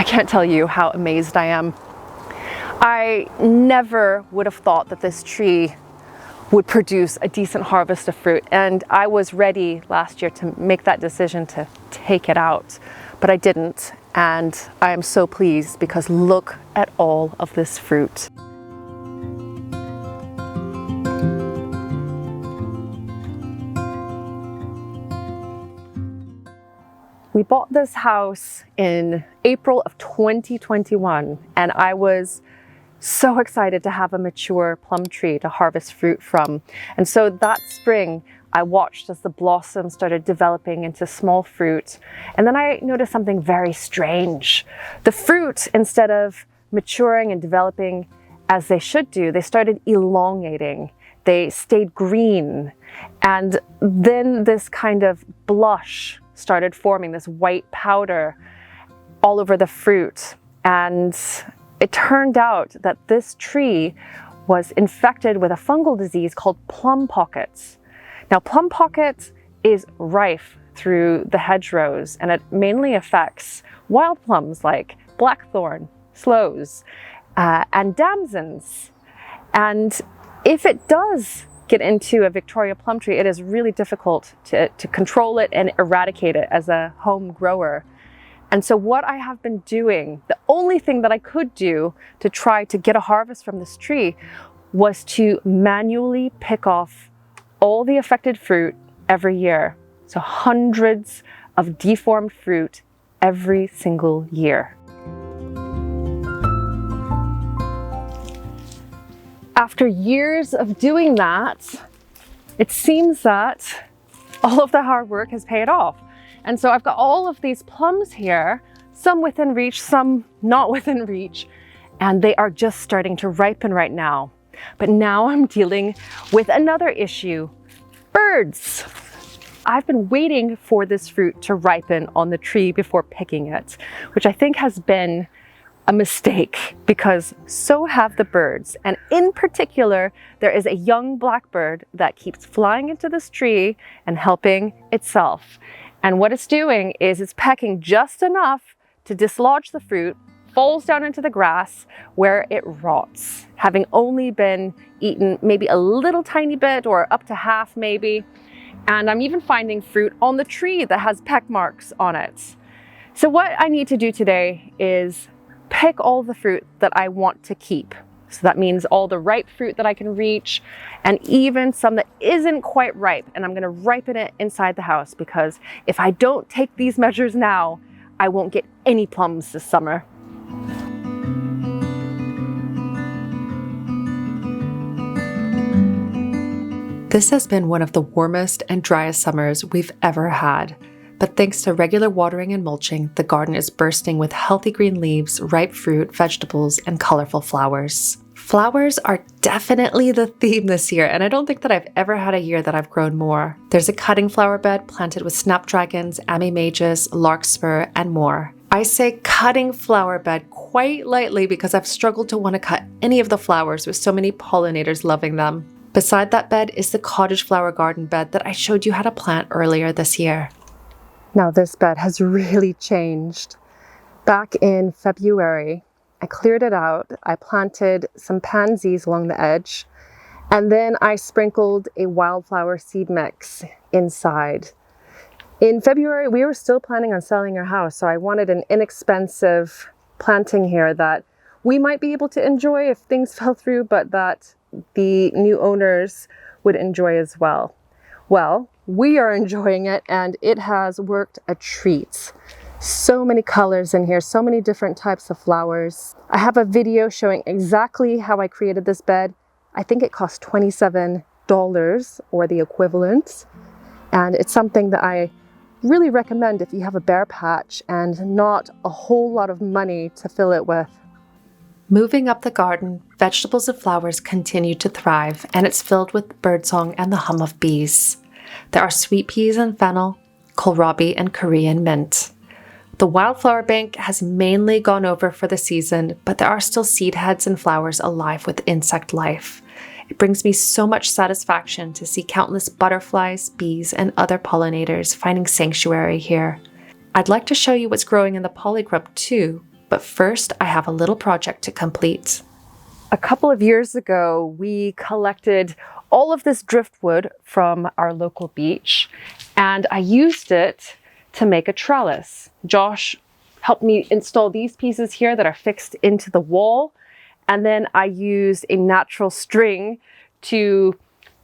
can't tell you how amazed I am. I never would have thought that this tree would produce a decent harvest of fruit, and I was ready last year to make that decision to take it out, but I didn't, and I am so pleased because look at all of this fruit. We bought this house in April of 2021, and I was so excited to have a mature plum tree to harvest fruit from. And so that spring, I watched as the blossoms started developing into small fruit. And then I noticed something very strange. The fruit, instead of maturing and developing as they should do, they started elongating. They stayed green. And then this kind of blush started forming, this white powder all over the fruit. And it turned out that this tree was infected with a fungal disease called plum pockets. Now, plum pocket is rife through the hedgerows, and it mainly affects wild plums like blackthorn, sloes, and damsons. And if it does get into a Victoria plum tree, it is really difficult to control it and eradicate it as a home grower. And so what I have been doing, the only thing that I could do to try to get a harvest from this tree was to manually pick off all the affected fruit every year. So hundreds of deformed fruit every single year. After years of doing that, it seems that all of the hard work has paid off. And so I've got all of these plums here, some within reach, some not within reach, and they are just starting to ripen right now. But now I'm dealing with another issue, birds. I've been waiting for this fruit to ripen on the tree before picking it, which I think has been a mistake because so have the birds. And in particular, there is a young blackbird that keeps flying into this tree and helping itself. And what it's doing is it's pecking just enough to dislodge the fruit, falls down into the grass where it rots, having only been eaten maybe a little tiny bit or up to half maybe. And I'm even finding fruit on the tree that has peck marks on it. So what I need to do today is pick all the fruit that I want to keep. So that means all the ripe fruit that I can reach, and even some that isn't quite ripe, and I'm gonna ripen it inside the house, because if I don't take these measures now, I won't get any plums this summer. This has been one of the warmest and driest summers we've ever had. But thanks to regular watering and mulching, the garden is bursting with healthy green leaves, ripe fruit, vegetables, and colorful flowers. Flowers are definitely the theme this year, and I don't think that I've ever had a year that I've grown more. There's a cutting flower bed planted with snapdragons, amimages, larkspur, and more. I say cutting flower bed quite lightly because I've struggled to want to cut any of the flowers with so many pollinators loving them. Beside that bed is the cottage flower garden bed that I showed you how to plant earlier this year. Now this bed has really changed. Back in February, I cleared it out. I planted some pansies along the edge, and then I sprinkled a wildflower seed mix inside. In February, we were still planning on selling our house, so I wanted an inexpensive planting here that we might be able to enjoy if things fell through, but that the new owners would enjoy as well. Well, we are enjoying it, and it has worked a treat. So many colors in here, so many different types of flowers. I have a video showing exactly how I created this bed. I think it cost $27 or the equivalent. And it's something that I really recommend if you have a bare patch and not a whole lot of money to fill it with. Moving up the garden, vegetables and flowers continue to thrive, and it's filled with birdsong and the hum of bees. There are sweet peas and fennel, kohlrabi and Korean mint. The wildflower bank has mainly gone over for the season, but there are still seed heads and flowers alive with insect life. It brings me so much satisfaction to see countless butterflies, bees, and other pollinators finding sanctuary here. I'd like to show you what's growing in the Polycrub too, But first, I have a little project to complete. A couple of years ago, we collected all of this driftwood from our local beach, and I used it to make a trellis. Josh helped me install these pieces here that are fixed into the wall, and then I used a natural string to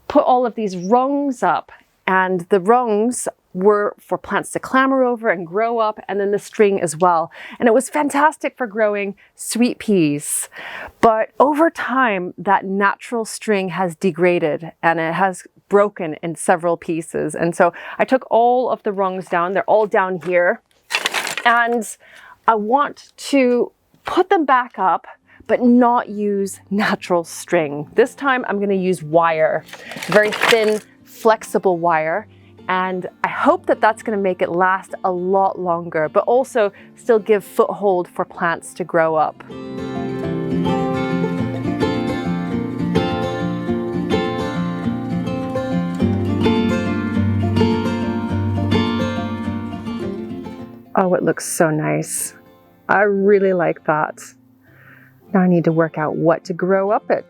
put all of these rungs up, and the rungs were for plants to clamber over and grow up, and then the string as well. And it was fantastic for growing sweet peas. But over time, that natural string has degraded and it has broken in several pieces. And so I took all of the rungs down. They're all down here. And I want to put them back up, but not use natural string. This time I'm going to use wire, very thin, flexible wire. And I hope that that's going to make it last a lot longer, but also still give foothold for plants to grow up. Oh, it looks so nice. I really like that. Now I need to work out what to grow up it.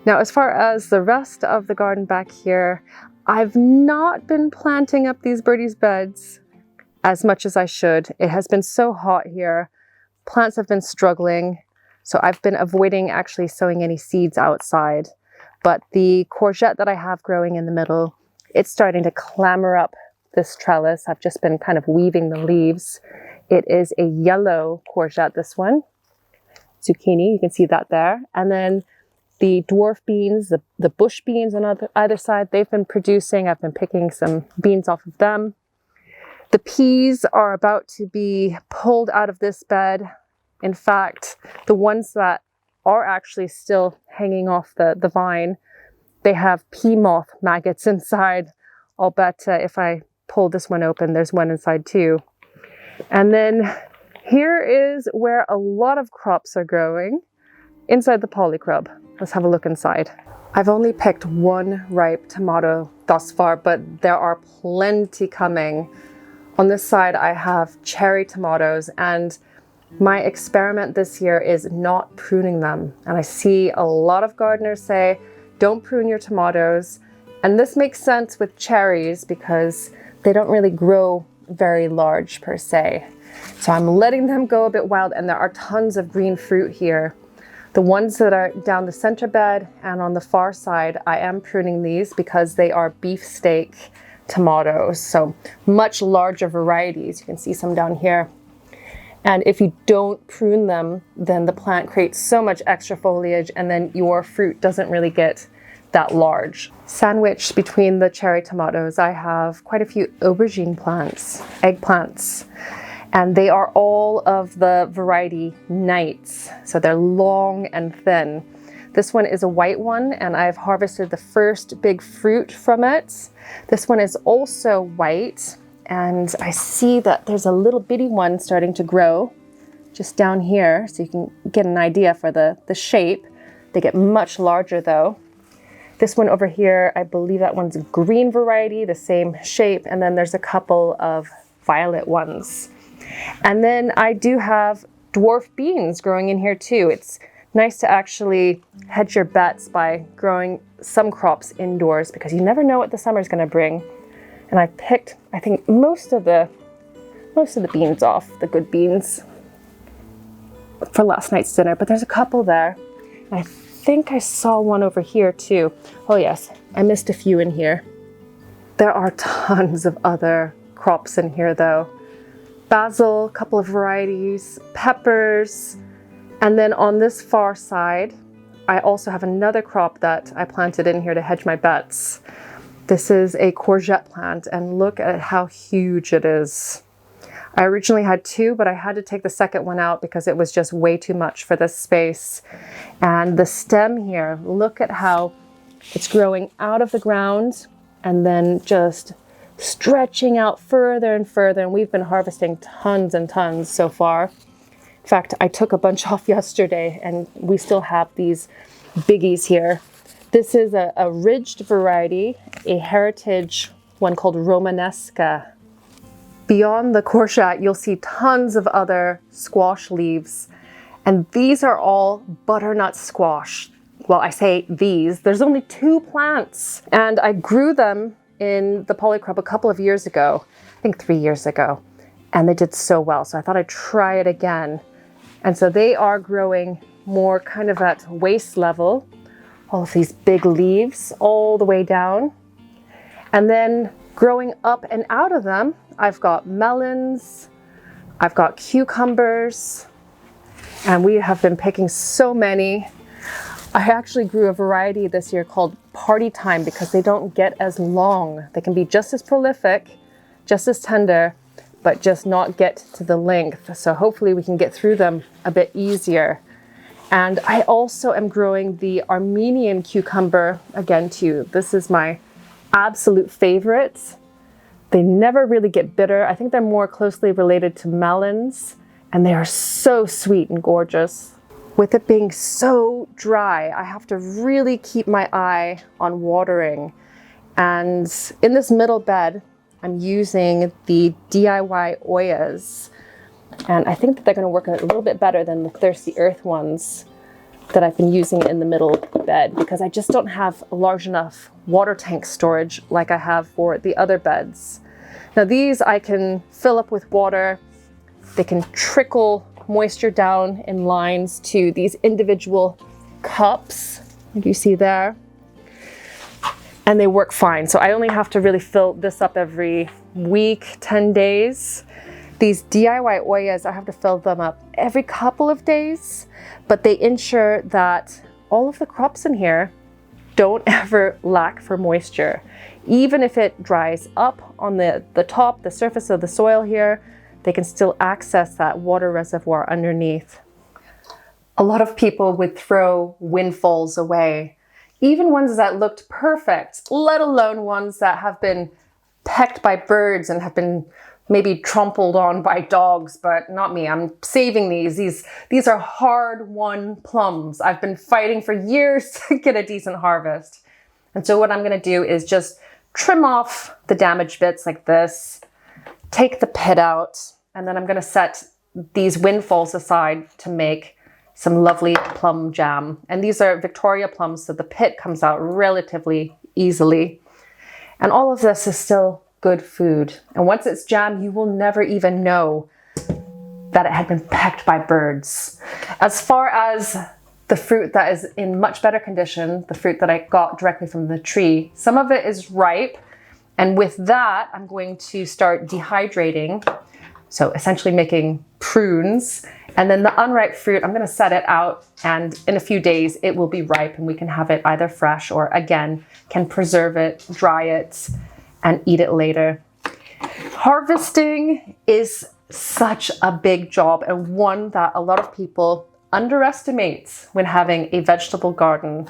Now, as far as the rest of the garden back here, I've not been planting up these birdies beds as much as I should. It has been so hot here. Plants have been struggling. So I've been avoiding actually sowing any seeds outside. But the courgette that I have growing in the middle, it's starting to clamber up this trellis. I've just been kind of weaving the leaves. It is a yellow courgette, this one. Zucchini, you can see that there. And then the dwarf beans, the bush beans on either side, they've been producing. I've been picking some beans off of them. The peas are about to be pulled out of this bed. In fact, the ones that are actually still hanging off the vine, they have pea moth maggots inside. I'll bet if I pull this one open, there's one inside too. And then here is where a lot of crops are growing, inside the Polycrub. Let's have a look inside. I've only picked one ripe tomato thus far, but there are plenty coming. On this side, I have cherry tomatoes, and my experiment this year is not pruning them. And I see a lot of gardeners say, don't prune your tomatoes. And this makes sense with cherries because they don't really grow very large per se. So I'm letting them go a bit wild, and there are tons of green fruit here. The ones that are down the center bed and on the far side, I am pruning these because they are beefsteak tomatoes. So much larger varieties. You can see some down here. And if you don't prune them, then the plant creates so much extra foliage, and then your fruit doesn't really get that large. Sandwiched between the cherry tomatoes, I have quite a few aubergine plants, eggplants. And they are all of the variety Knights. So they're long and thin. This one is a white one, and I've harvested the first big fruit from it. This one is also white, and I see that there's a little bitty one starting to grow just down here, so you can get an idea for the shape. They get much larger though. This one over here, I believe that one's a green variety, the same shape, and then there's a couple of violet ones. And then I do have dwarf beans growing in here too. It's nice to actually hedge your bets by growing some crops indoors because you never know what the summer's going to bring. And I picked, I think, most of the beans off, the good beans, for last night's dinner. But there's a couple there. I think I saw one over here too. Oh yes, I missed a few in here. There are tons of other crops in here though. Basil, a couple of varieties, peppers, and then on this far side, I also have another crop that I planted in here to hedge my bets. This is a courgette plant, and look at how huge it is. I originally had two, but I had to take the second one out because it was just way too much for this space. And the stem here, look at how it's growing out of the ground and then just stretching out further and further, and we've been harvesting tons and tons so far. In fact, I took a bunch off yesterday, and we still have these biggies here. This is a ridged variety, a heritage one called Romanesca Beyond the courgette, you'll see tons of other squash leaves. And these are all butternut squash. Well, I say these, there's only 2 plants. And I grew them in the Polycrub a couple of years ago, I think 3 years ago. And they did so well, so I thought I'd try it again. And so they are growing more kind of at waist level. All of these big leaves all the way down. And then growing up and out of them, I've got melons, I've got cucumbers, and we have been picking so many. I actually grew a variety this year called Party Time because they don't get as long. They can be just as prolific, just as tender, but just not get to the length. So hopefully we can get through them a bit easier. And I also am growing the Armenian cucumber again too. This is my absolute favorite. They never really get bitter. I think they're more closely related to melons, and they are so sweet and gorgeous. With it being so dry, I have to really keep my eye on watering. And in this middle bed, I'm using the DIY Oyas. And I think that they're going to work a little bit better than the Thirsty Earth ones that I've been using in the middle bed, because I just don't have a large enough water tank storage like I have for the other beds. Now these I can fill up with water. They can trickle moisture down in lines to these individual cups, like you see there. And they work fine. So I only have to really fill this up every week, 10 days. These DIY Oyas, I have to fill them up every couple of days, but they ensure that all of the crops in here don't ever lack for moisture. Even if it dries up on the top, the surface of the soil here, they can still access that water reservoir underneath. A lot of people would throw windfalls away, even ones that looked perfect, let alone ones that have been pecked by birds and have been maybe trampled on by dogs, but not me. I'm saving these. These are hard-won plums. I've been fighting for years to get a decent harvest. And so what I'm gonna do is just trim off the damaged bits like this, take the pit out, and then I'm gonna set these windfalls aside to make some lovely plum jam. And these are Victoria plums, so the pit comes out relatively easily. And all of this is still good food. And once it's jam, you will never even know that it had been pecked by birds. As far as the fruit that is in much better condition, the fruit that I got directly from the tree, some of it is ripe. And with that, I'm going to start dehydrating. So essentially making prunes. And then the unripe fruit, I'm gonna set it out, and in a few days it will be ripe and we can have it either fresh or again, can preserve it, dry it, and eat it later. Harvesting is such a big job, and one that a lot of people underestimate when having a vegetable garden.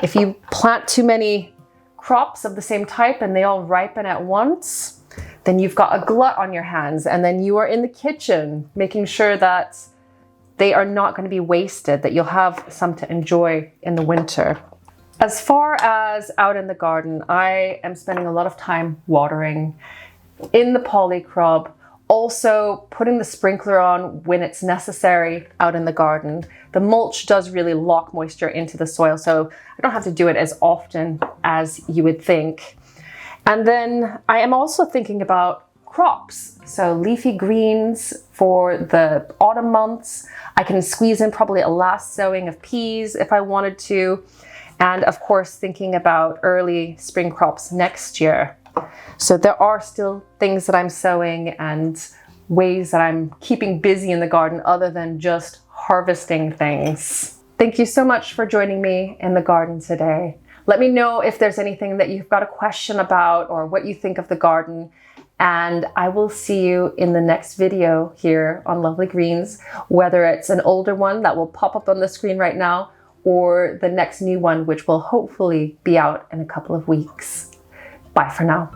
If you plant too many crops of the same type and they all ripen at once, then you've got a glut on your hands, and then you are in the kitchen making sure that they are not going to be wasted, that you'll have some to enjoy in the winter. As far as out in the garden, I am spending a lot of time watering in the Polycrub, also putting the sprinkler on when it's necessary out in the garden. The mulch does really lock moisture into the soil, so I don't have to do it as often as you would think. And then I am also thinking about crops. So leafy greens for the autumn months. I can squeeze in probably a last sowing of peas if I wanted to. And of course, thinking about early spring crops next year. So there are still things that I'm sowing and ways that I'm keeping busy in the garden other than just harvesting things. Thank you so much for joining me in the garden today. Let me know if there's anything that you've got a question about or what you think of the garden. And I will see you in the next video here on Lovely Greens, whether it's an older one that will pop up on the screen right now or the next new one, which will hopefully be out in a couple of weeks. Bye for now.